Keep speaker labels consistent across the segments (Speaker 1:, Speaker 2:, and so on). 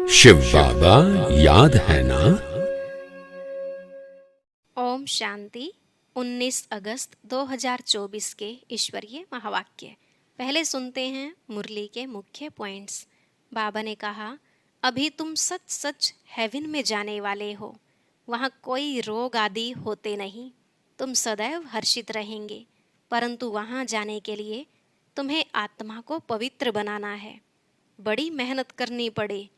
Speaker 1: शिव बाबा याद है ना।
Speaker 2: ओम शांति। 19 अगस्त 2024 के ईश्वरीय महावाक्य। पहले सुनते हैं मुरली के मुख्य पॉइंट्स। बाबा ने कहा, अभी तुम सच सच हेवन में जाने वाले हो। वहाँ कोई रोग आदि होते नहीं। तुम सदैव हर्षित रहेंगे, परंतु वहाँ जाने के लिए तुम्हें आत्मा को पवित्र बनाना है। बड़ी मेहनत करनी पड़े।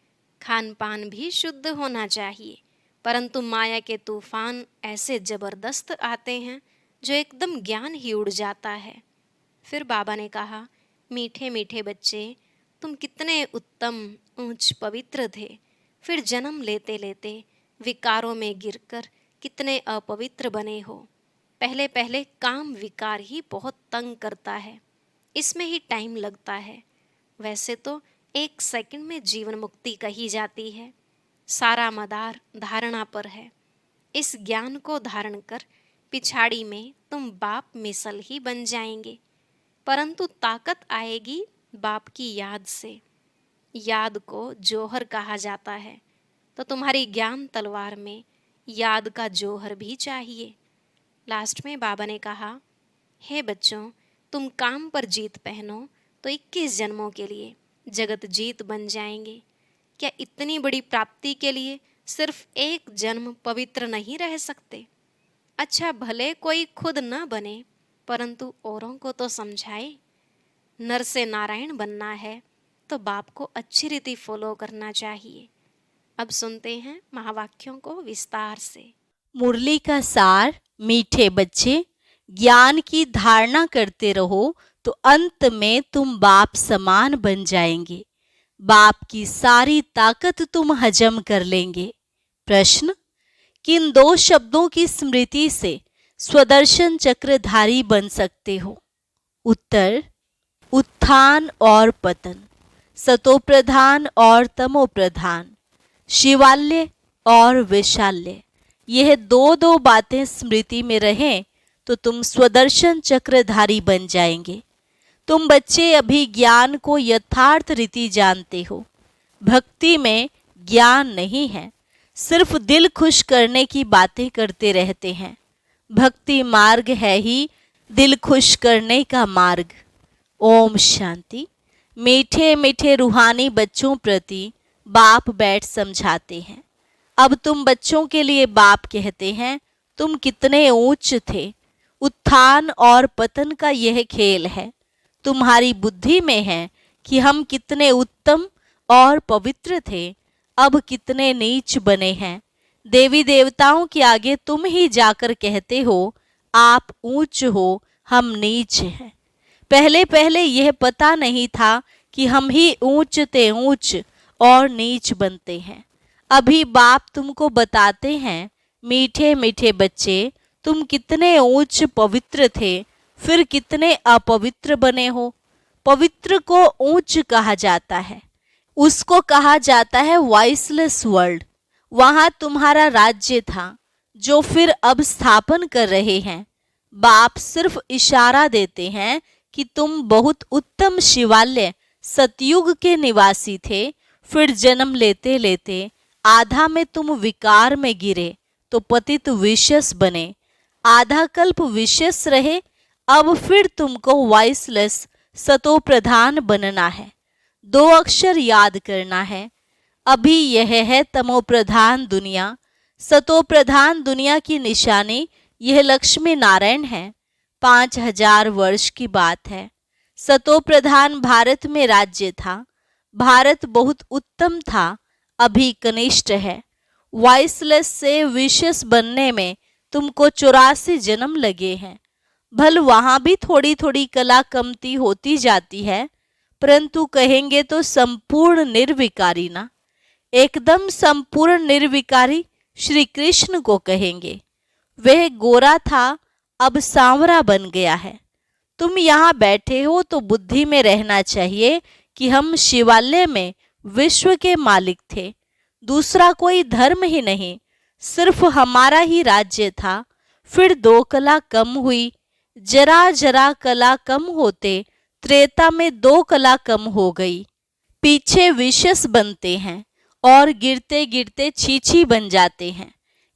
Speaker 2: खान पान भी शुद्ध होना चाहिए, परंतु माया के तूफान ऐसे जबरदस्त आते हैं जो एकदम ज्ञान ही उड़ जाता है। फिर बाबा ने कहा, मीठे मीठे बच्चे, तुम कितने उत्तम ऊंच पवित्र थे। फिर जन्म लेते लेते विकारों में गिरकर कितने अपवित्र बने हो। पहले पहले काम विकार ही बहुत तंग करता है, इसमें ही टाइम लगता है। वैसे तो 1 सेकंड में जीवन मुक्ति कही जाती है। सारा मदार धारणा पर है। इस ज्ञान को धारण कर पिछाड़ी में तुम बाप मिसल ही बन जाएंगे, परंतु ताकत आएगी बाप की याद से। याद को जोहर कहा जाता है, तो तुम्हारी ज्ञान तलवार में याद का जोहर भी चाहिए। लास्ट में बाबा ने कहा, हे बच्चों, तुम काम पर जीत पहनो तो 21 जन्मों के लिए जगत जीत बन जाएंगे। क्या इतनी बड़ी प्राप्ति के लिए सिर्फ 1 जन्म पवित्र नहीं रह सकते? अच्छा, भले कोई खुद न बने, परंतु औरों को तो समझाए। नर से नारायण बनना है तो बाप को अच्छी रीति फॉलो करना चाहिए। अब सुनते हैं महावाक्यों को विस्तार से।
Speaker 3: मुरली का सार। मीठे बच्चे, ज्ञान की धारणा करते रहो तो अंत में तुम बाप समान बन जाएंगे। बाप की सारी ताकत तुम हजम कर लेंगे। प्रश्न, किन 2 शब्दों की स्मृति से स्वदर्शन चक्रधारी बन सकते हो? उत्तर, उत्थान और पतन, सतोप्रधान और तमोप्रधान, शिवाल्य और विशाल्य। यह 2 बातें स्मृति में रहें तो तुम स्वदर्शन चक्रधारी बन जाएंगे। तुम बच्चे अभी ज्ञान को यथार्थ रीति जानते हो। भक्ति में ज्ञान नहीं है, सिर्फ दिल खुश करने की बातें करते रहते हैं। भक्ति मार्ग है ही दिल खुश करने का मार्ग। ओम शांति। मीठे मीठे रूहानी बच्चों प्रति बाप बैठ समझाते हैं। अब तुम बच्चों के लिए बाप कहते हैं, तुम कितने ऊंच थे। उत्थान और पतन का यह खेल है। तुम्हारी बुद्धि में है कि हम कितने उत्तम और पवित्र थे, अब कितने नीच बने हैं। देवी देवताओं के आगे तुम ही जाकर कहते हो, आप ऊंच हो, हम नीच हैं। पहले पहले यह पता नहीं था कि हम ही ऊंच ते ऊंच और नीच बनते हैं। अभी बाप तुमको बताते हैं, मीठे मीठे बच्चे, तुम कितने ऊंच पवित्र थे, फिर कितने अपवित्र बने हो। पवित्र को ऊंच कहा जाता है, उसको कहा जाता है वॉइसलेस वर्ल्ड। वहां तुम्हारा राज्य था जो फिर अब स्थापन कर रहे हैं। बाप सिर्फ इशारा देते हैं कि तुम बहुत उत्तम शिवालय सतयुग के निवासी थे। फिर जन्म लेते लेते आधा में तुम विकार में गिरे तो पतित विशेष बने। आधा कल्प विशेष रहे, अब फिर तुमको वॉइसलेस सतो प्रधान बनना है। 2 अक्षर याद करना है। अभी यह है तमो प्रधान दुनिया। सतो प्रधान दुनिया की निशानी यह लक्ष्मी नारायण है। 5000 वर्ष की बात है। सतो प्रधान भारत में राज्य था। भारत बहुत उत्तम था, अभी कनिष्ठ है। वॉइसलेस से विशेष बनने में तुमको 84 जन्म लगे हैं। भल वहां भी थोड़ी थोड़ी कला कमती होती जाती है, परंतु कहेंगे तो संपूर्ण निर्विकारी ना। एकदम संपूर्ण निर्विकारी श्री कृष्ण को कहेंगे। वह गोरा था, अब सांवरा बन गया है। तुम यहाँ बैठे हो तो बुद्धि में रहना चाहिए कि हम शिवालय में विश्व के मालिक थे। दूसरा कोई धर्म ही नहीं, सिर्फ हमारा ही राज्य था। फिर 2 कला कम हुई। जरा जरा कला कम होते त्रेता में 2 कला कम हो गई। पीछे विशेष बनते हैं और गिरते गिरते छीछी बन जाते हैं।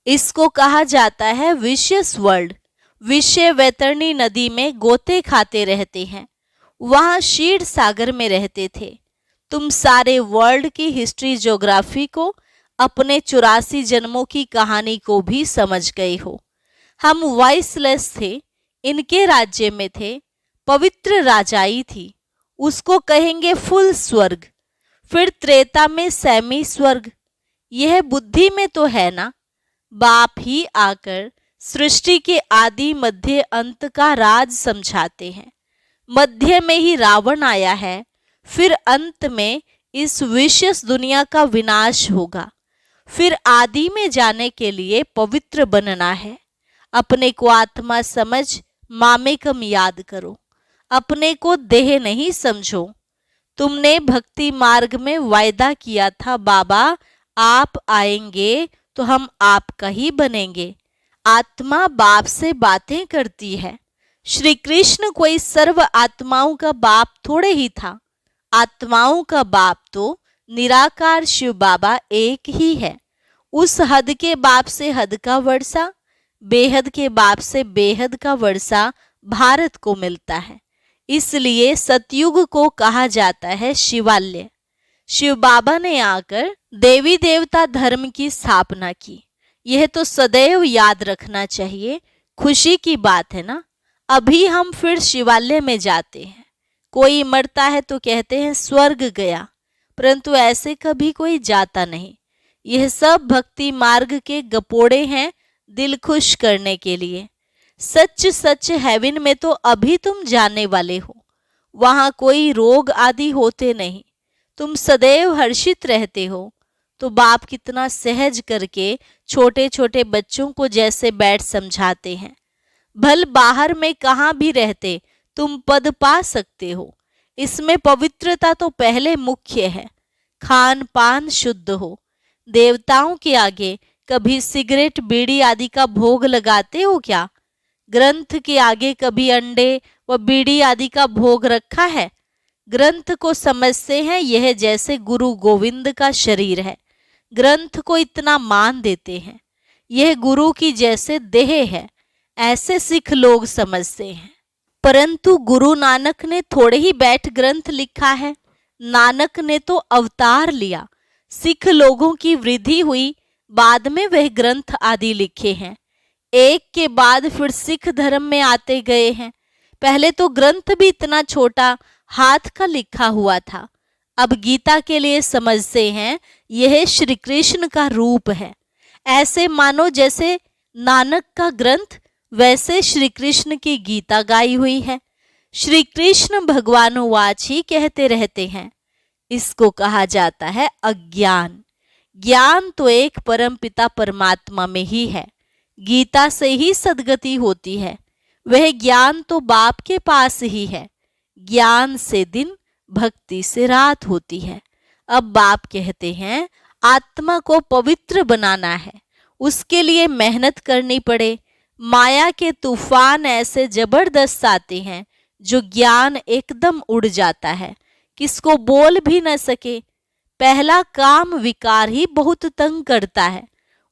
Speaker 3: इसको कहा जाता है विशियस वर्ल्ड। विषय वैतरणी नदी में गोते खाते रहते हैं, वहां क्षीर सागर में रहते थे। तुम सारे वर्ल्ड की हिस्ट्री ज्योग्राफी को, अपने 84 जन्मों की कहानी को भी समझ गए हो। हम वॉइसलेस थे, इनके राज्य में थे, पवित्र राजाई थी, उसको कहेंगे फुल स्वर्ग। फिर त्रेता में सेमी स्वर्ग। यह बुद्धि में तो है ना। बाप ही आकर सृष्टि के आदि मध्य अंत का राज समझाते हैं। मध्य में ही रावण आया है, फिर अंत में इस विशेष दुनिया का विनाश होगा। फिर आदि में जाने के लिए पवित्र बनना है। अपने को आत्मा समझ मामेकम याद करो, अपने को देह नहीं समझो। तुमने भक्ति मार्ग में वायदा किया था, बाबा आप आएंगे तो हम आपका ही बनेंगे। आत्मा बाप से बातें करती है। श्री कृष्ण कोई सर्व आत्माओं का बाप थोड़े ही था। आत्माओं का बाप तो निराकार शिव बाबा एक ही है। उस हद के बाप से हद का वर्षा, बेहद के बाप से बेहद का वर्षा भारत को मिलता है। इसलिए सतयुग को कहा जाता है शिवालय। शिव बाबा ने आकर देवी देवता धर्म की स्थापना की। यह तो सदैव याद रखना चाहिए। खुशी की बात है ना। अभी हम फिर शिवालय में जाते हैं। कोई मरता है तो कहते हैं स्वर्ग गया, परंतु ऐसे कभी कोई जाता नहीं। यह सब भक्ति मार्ग के गपोड़े हैं, दिल खुश करने के लिए। सच सच हेवन में तो अभी तुम जाने वाले हो। वहां कोई रोग आदि होते नहीं, तुम सदैव हर्षित रहते हो। तो बाप कितना सहज करके छोटे छोटे बच्चों को जैसे बैठ समझाते हैं। भल बाहर में कहाँ भी रहते तुम पद पा सकते हो। इसमें पवित्रता तो पहले मुख्य है। खान पान शुद्ध हो। देवताओं के आगे कभी सिगरेट बीड़ी आदि का भोग लगाते हो क्या? ग्रंथ के आगे कभी अंडे व बीड़ी आदि का भोग रखा है? ग्रंथ को समझते हैं यह जैसे गुरु गोविंद का शरीर है। ग्रंथ को इतना मान देते हैं, यह गुरु की जैसे देह है, ऐसे सिख लोग समझते हैं। परंतु गुरु नानक ने थोड़े ही बैठ ग्रंथ लिखा है। नानक ने तो अवतार लिया, सिख लोगों की वृद्धि हुई, बाद में वह ग्रंथ आदि लिखे हैं। एक के बाद फिर सिख धर्म में आते गए हैं। पहले तो ग्रंथ भी इतना छोटा हाथ का लिखा हुआ था। अब गीता के लिए समझते हैं यह श्री कृष्ण का रूप है। ऐसे मानो जैसे नानक का ग्रंथ वैसे श्री कृष्ण की गीता गाई हुई है। श्री कृष्ण भगवानुवाच ही कहते रहते हैं। इसको कहा जाता है अज्ञान। ज्ञान तो एक परम पिता परमात्मा में ही है। गीता से ही सद्गति होती है। वह ज्ञान तो बाप के पास ही है। ज्ञान से दिन, भक्ति से रात होती है। अब बाप कहते हैं आत्मा को पवित्र बनाना है, उसके लिए मेहनत करनी पड़े। माया के तूफान ऐसे जबरदस्त आते हैं जो ज्ञान एकदम उड़ जाता है, किसको बोल भी न सके। पहला काम विकार ही बहुत तंग करता है,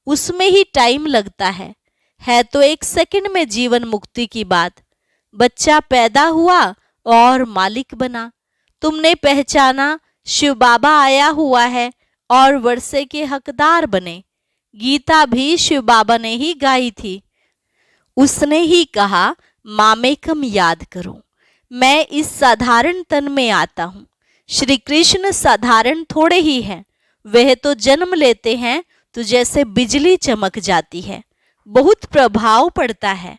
Speaker 3: उसमें ही टाइम लगता है तो 1 सेकंड में जीवन मुक्ति की बात। बच्चा पैदा हुआ और मालिक बना। तुमने पहचाना शिव बाबा आया हुआ है और वर्षे के हकदार बने। गीता भी शिव बाबा ने ही गाई थी। उसने ही कहा मामेकम याद करो। मैं इस साधारण तन में आता हूँ। श्री कृष्ण साधारण थोड़े ही हैं। वह तो जन्म लेते हैं तो जैसे बिजली चमक जाती है, बहुत प्रभाव पड़ता है।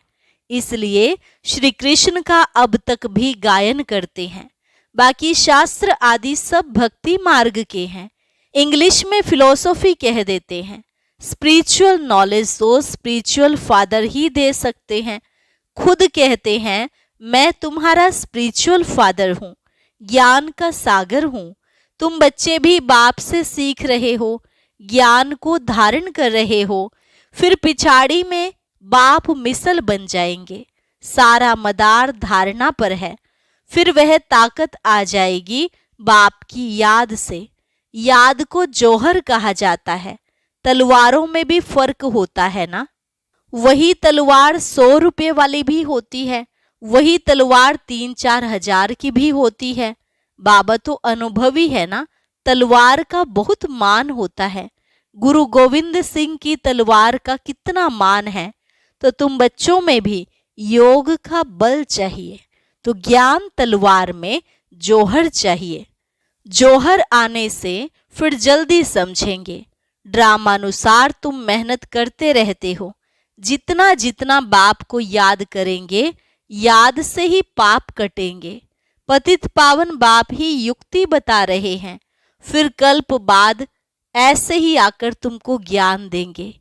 Speaker 3: इसलिए श्री कृष्ण का अब तक भी गायन करते हैं। बाकी शास्त्र आदि सब भक्ति मार्ग के हैं। इंग्लिश में फिलोसॉफी कह देते हैं। स्पिरिचुअल नॉलेज तो स्पिरिचुअल फादर ही दे सकते हैं। खुद कहते हैं मैं तुम्हारा स्पिरिचुअल फादर हूँ, ज्ञान का सागर हूँ। तुम बच्चे भी बाप से सीख रहे हो, ज्ञान को धारण कर रहे हो। फिर पिछाड़ी में बाप मिसल बन जाएंगे। सारा मदार धारणा पर है। फिर वह ताकत आ जाएगी बाप की याद से। याद को जौहर कहा जाता है। तलवारों में भी फर्क होता है ना। वही तलवार 100 रुपये वाली भी होती है, वही तलवार 3-4 हजार की भी होती है। बाबा तो अनुभवी है ना, तलवार का बहुत मान होता है। गुरु गोविंद सिंह की तलवार का कितना मान है। तो तुम बच्चों में भी योग का बल चाहिए, तो ज्ञान तलवार में जौहर चाहिए। जौहर आने से फिर जल्दी समझेंगे। ड्रामानुसार तुम मेहनत करते रहते हो। जितना जितना बाप को याद करेंगे, याद से ही पाप कटेंगे। पतित पावन बाप ही युक्ति बता रहे हैं, फिर कल्प बाद ऐसे ही आकर तुमको ज्ञान देंगे।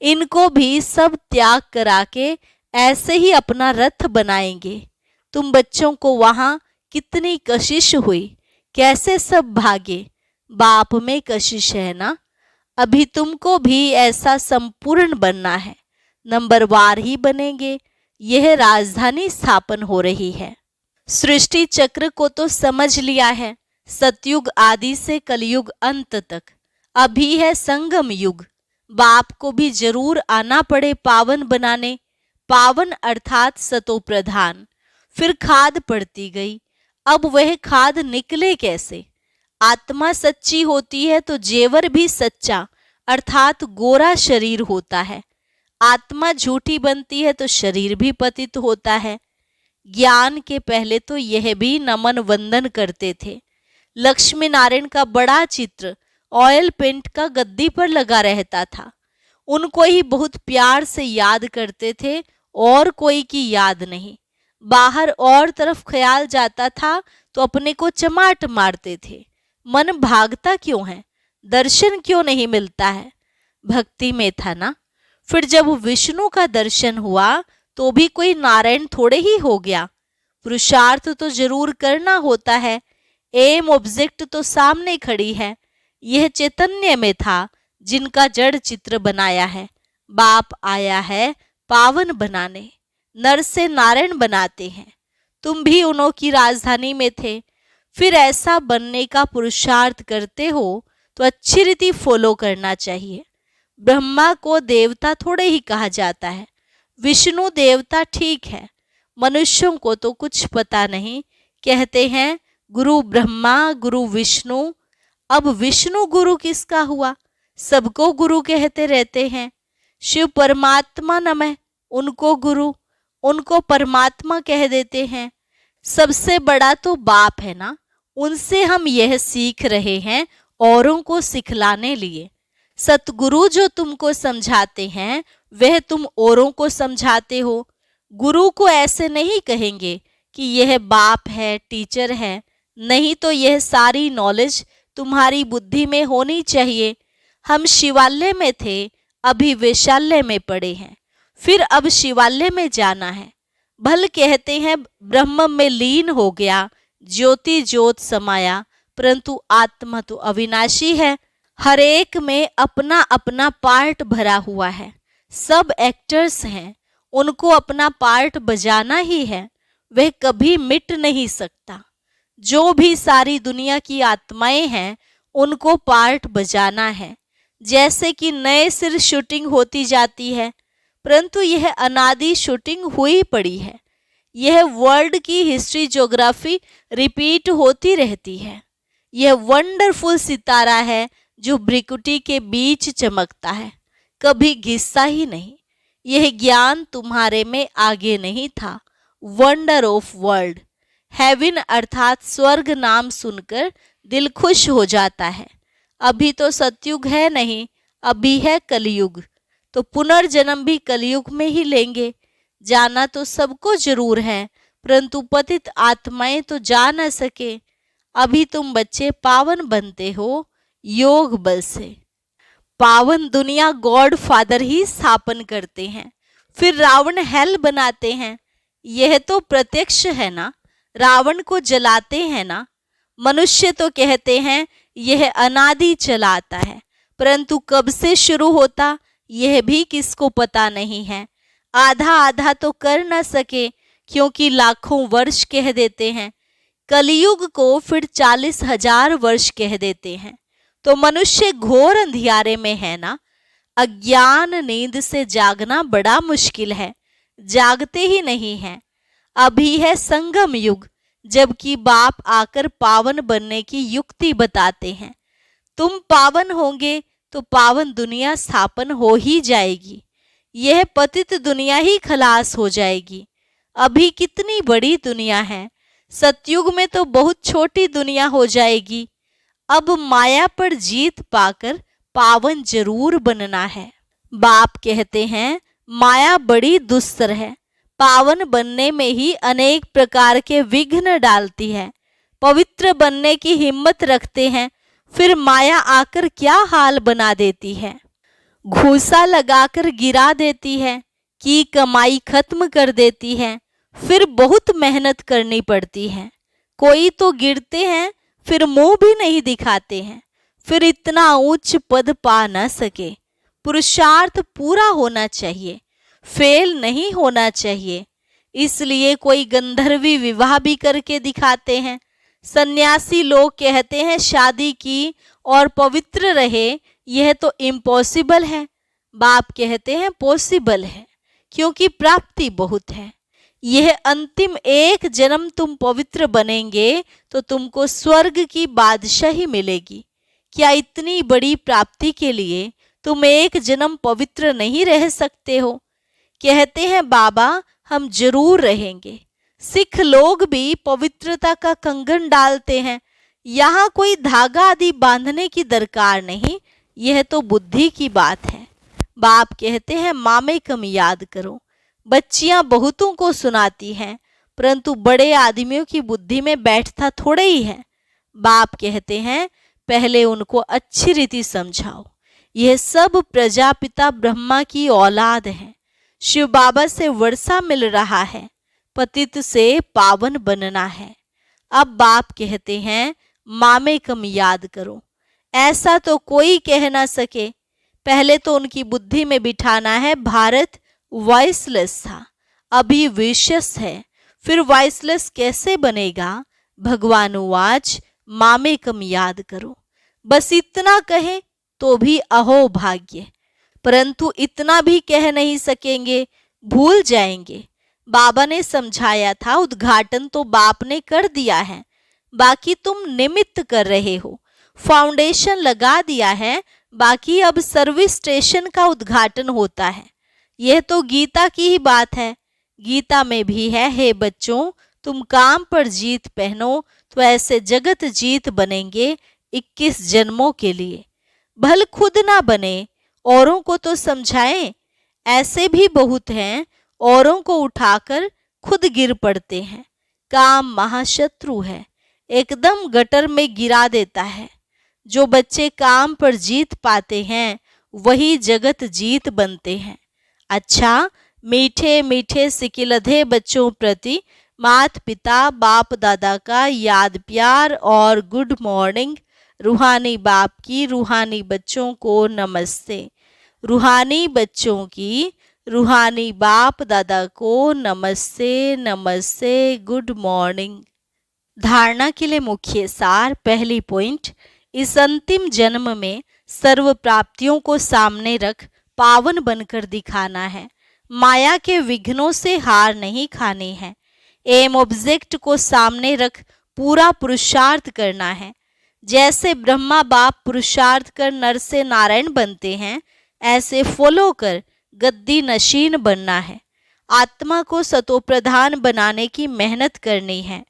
Speaker 3: इनको भी सब त्याग करा के ऐसे ही अपना रथ बनाएंगे। तुम बच्चों को वहां कितनी कशिश हुई, कैसे सब भागे। बाप में कशिश है ना। अभी तुमको भी ऐसा संपूर्ण बनना है, नंबरवार ही बनेंगे। यह राजधानी स्थापन हो रही है। सृष्टि चक्र को तो समझ लिया है, सतयुग आदि से कलयुग अंत तक। अभी है संगम युग। बाप को भी जरूर आना पड़े पावन बनाने। पावन अर्थात सतो प्रधान। फिर खाद पड़ती गई। अब वह खाद निकले कैसे। आत्मा सच्ची होती है तो जेवर भी सच्चा अर्थात गोरा शरीर होता है। आत्मा झूठी बनती है तो शरीर भी पतित होता है। ज्ञान के पहले तो यह भी नमन वंदन करते थे। लक्ष्मी नारायण का बड़ा चित्र ऑयल पेंट का गद्दी पर लगा रहता था। उनको ही बहुत प्यार से याद करते थे, और कोई की याद नहीं। बाहर और तरफ ख्याल जाता था तो अपने को चमाट मारते थे। मन भागता क्यों है, दर्शन क्यों नहीं मिलता है। भक्ति में था ना। फिर जब विष्णु का दर्शन हुआ तो भी कोई नारायण थोड़े ही हो गया। पुरुषार्थ तो जरूर करना होता है। एम ऑब्जेक्ट तो सामने खड़ी है। यह चैतन्य में था जिनका जड़ चित्र बनाया है। बाप आया है पावन बनाने। नर से नारायण बनाते हैं। तुम भी उन्हों की राजधानी में थे। फिर ऐसा बनने का पुरुषार्थ करते हो तो अच्छी रीति फॉलो करना चाहिए। ब्रह्मा को देवता थोड़े ही कहा जाता है। विष्णु देवता ठीक है, मनुष्यों को तो कुछ पता नहीं। कहते हैं गुरु ब्रह्मा गुरु विष्णु। अब विष्णु गुरु किसका हुआ। सबको गुरु कहते रहते हैं। शिव परमात्मा नमः, उनको गुरु, उनको परमात्मा कह देते हैं। सबसे बड़ा तो बाप है ना। उनसे हम यह सीख रहे हैं औरों को सिखलाने लिए। सतगुरु जो तुमको समझाते हैं वह तुम औरों को समझाते हो। गुरु को ऐसे नहीं कहेंगे कि यह बाप है, टीचर है। नहीं तो यह सारी नॉलेज तुम्हारी बुद्धि में होनी चाहिए। हम शिवालय में थे, अभी वैशाल्य में पड़े हैं, फिर अब शिवालय में जाना है। भल कहते हैं ब्रह्म में लीन हो गया, ज्योति ज्योत समाया, परंतु आत्मा तो अविनाशी है। हर एक में अपना अपना पार्ट भरा हुआ है। सब एक्टर्स हैं, उनको अपना पार्ट बजाना ही है। वह कभी मिट नहीं सकता। जो भी सारी दुनिया की आत्माएं हैं उनको पार्ट बजाना है। जैसे कि नए सिर शूटिंग होती जाती है, परंतु यह अनादि शूटिंग हुई पड़ी है। यह वर्ल्ड की हिस्ट्री ज्योग्राफी रिपीट होती रहती है। यह वंडरफुल सितारा है जो भ्रिकुटी के बीच चमकता है, कभी घिसता ही नहीं। यह ज्ञान तुम्हारे में आगे नहीं था। वंडर ऑफ वर्ल्ड, हेवन अर्थात स्वर्ग नाम सुनकर दिल खुश हो जाता है। अभी तो सतयुग है नहीं, अभी है कलयुग। तो पुनर्जन्म भी कलयुग में ही लेंगे। जाना तो सबको जरूर है, परंतु पतित आत्माएं तो जा न सके। अभी तुम बच्चे पावन बनते हो योग बल से। पावन दुनिया गॉड फादर ही स्थापन करते हैं, फिर रावण हेल बनाते हैं। यह तो प्रत्यक्ष है ना। रावण को जलाते हैं ना। मनुष्य तो कहते हैं यह अनादि चलाता है, परंतु कब से शुरू होता यह भी किसको पता नहीं है। आधा आधा तो कर न सके, क्योंकि लाखों वर्ष कह देते हैं। कलयुग को फिर 40,000 वर्ष कह देते हैं। तो मनुष्य घोर अंधियारे में है ना। अज्ञान नींद से जागना बड़ा मुश्किल है, जागते ही नहीं है। अभी है संगम युग, जबकि बाप आकर पावन बनने की युक्ति बताते हैं। तुम पावन होंगे तो पावन दुनिया स्थापन हो ही जाएगी। यह पतित दुनिया ही खलास हो जाएगी। अभी कितनी बड़ी दुनिया है, सतयुग में तो बहुत छोटी दुनिया हो जाएगी। अब माया पर जीत पाकर पावन जरूर बनना है। बाप कहते हैं माया बड़ी दुस्तर है, पावन बनने में ही अनेक प्रकार के विघ्न डालती है। पवित्र बनने की हिम्मत रखते हैं, फिर माया आकर क्या हाल बना देती है। घूसा लगाकर गिरा देती है कि कमाई खत्म कर देती है, फिर बहुत मेहनत करनी पड़ती है। कोई तो गिरते हैं फिर मुंह भी नहीं दिखाते हैं, फिर इतना उच्च पद पा न सके। पुरुषार्थ पूरा होना चाहिए, फेल नहीं होना चाहिए। इसलिए कोई गंधर्वी विवाह भी करके दिखाते हैं। सन्यासी लोग कहते हैं शादी की और पवित्र रहे, यह तो इम्पॉसिबल है। बाप कहते हैं पॉसिबल है, क्योंकि प्राप्ति बहुत है। यह अंतिम एक जन्म तुम पवित्र बनेंगे तो तुमको स्वर्ग की बादशाही मिलेगी। क्या इतनी बड़ी प्राप्ति के लिए तुम एक जन्म पवित्र नहीं रह सकते हो? कहते हैं बाबा हम जरूर रहेंगे। सिख लोग भी पवित्रता का कंगन डालते हैं। यहाँ कोई धागा आदि बांधने की दरकार नहीं, यह तो बुद्धि की बात है। बाप कहते हैं मामे कम याद करो। बच्चियां बहुतों को सुनाती हैं, परंतु बड़े आदमियों की बुद्धि में बैठता थोड़े ही है। बाप कहते हैं पहले उनको अच्छी रीति समझाओ। यह सब प्रजापिता ब्रह्मा की औलाद है। शिव बाबा से वर्षा मिल रहा है, पतित से पावन बनना है। अब बाप कहते हैं मामे कम याद करो। ऐसा तो कोई कह ना सके। पहले तो उनकी बुद्धि में बिठाना है भारत वॉइसलेस था, अभी विशेष है, फिर वॉइसलेस कैसे बनेगा? भगवान उवाच मामे कम याद करो। बस इतना कहे तो भी अहो भाग्य, परंतु इतना भी कह नहीं सकेंगे, भूल जाएंगे। बाबा ने समझाया था, उद्घाटन तो बाप ने कर दिया है, बाकी तुम निमित्त कर रहे हो। फाउंडेशन लगा दिया है, बाकी अब सर्विस स्टेशन का उद्घाटन होता है। यह तो गीता की ही बात है। गीता में भी है, हे बच्चों तुम काम पर जीत पहनो तो ऐसे जगत जीत बनेंगे 21 जन्मों के लिए। भल खुद ना बने, औरों को तो समझाएं। ऐसे भी बहुत हैं, औरों को उठाकर खुद गिर पड़ते हैं। काम महाशत्रु है, एकदम गटर में गिरा देता है। जो बच्चे काम पर जीत पाते हैं वही जगत जीत बनते हैं। अच्छा, मीठे मीठे सिकिलधे बच्चों प्रति माता पिता बाप दादा का याद प्यार और गुड मॉर्निंग। रूहानी बाप की रूहानी बच्चों को नमस्ते। रूहानी बच्चों की रूहानी बाप दादा को नमस्ते नमस्ते, गुड मॉर्निंग। धारणा के लिए मुख्य सार। पहली पॉइंट, इस अंतिम जन्म में सर्व प्राप्तियों को सामने रख पावन बनकर दिखाना है। माया के विघ्नों से हार नहीं खानी है। एम ऑब्जेक्ट को सामने रख पूरा पुरुषार्थ करना है। जैसे ब्रह्मा बाप पुरुषार्थ कर नर से नारायण बनते हैं, ऐसे फॉलो कर गद्दी नशीन बनना है। आत्मा को सतोप्रधान बनाने की मेहनत करनी है।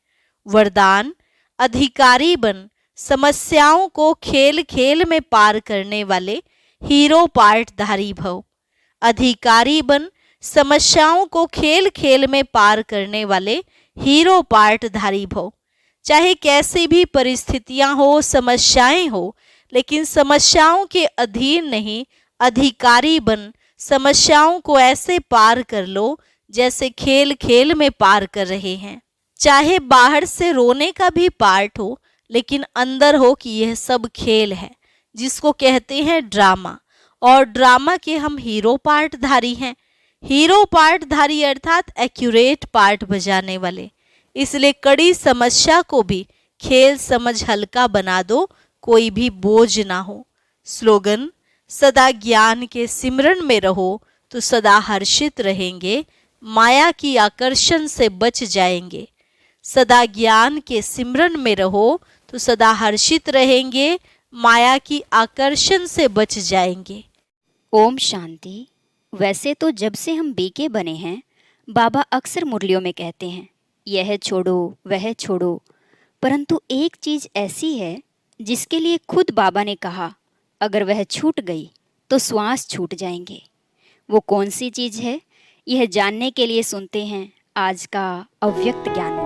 Speaker 3: वरदान, अधिकारी बन, समस्याओं को खेल खेल में पार करने वाले हीरो पार्टधारी भव। अधिकारी बन, समस्याओं को खेल खेल में पार करने वाले हीरो पार्टधारी भव। चाहे कैसी भी परिस्थितियां हो, समस्याएं हो, लेकिन समस्याओं के अधीन नहीं, अधिकारी बन, समस्याओं को ऐसे पार कर लो जैसे खेल खेल में पार कर रहे हैं। चाहे बाहर से रोने का भी पार्ट हो, लेकिन अंदर हो कि यह सब खेल है, जिसको कहते हैं ड्रामा। और ड्रामा के हम हीरो पार्टधारी हैं। हीरो पार्टधारी अर्थात एक्यूरेट पार्ट बजाने वाले। इसलिए कड़ी समस्या को भी खेल समझ हल्का बना दो, कोई भी बोझ ना हो। स्लोगन: सदा ज्ञान के सिमरन में रहो तो सदा हर्षित रहेंगे, माया की आकर्षण से बच जाएंगे। सदा ज्ञान के सिमरन में रहो तो सदा हर्षित रहेंगे, माया की आकर्षण से बच जाएंगे।
Speaker 4: ओम शांति। वैसे तो जब से हम बीके बने हैं, बाबा अक्सर मुरलियों में कहते हैं यह छोड़ो वह छोड़ो, परंतु एक चीज़ ऐसी है जिसके लिए खुद बाबा ने कहा अगर वह छूट गई तो श्वास छूट जाएंगे। वो कौन सी चीज़ है, यह जानने के लिए सुनते हैं आज का अव्यक्त ज्ञान।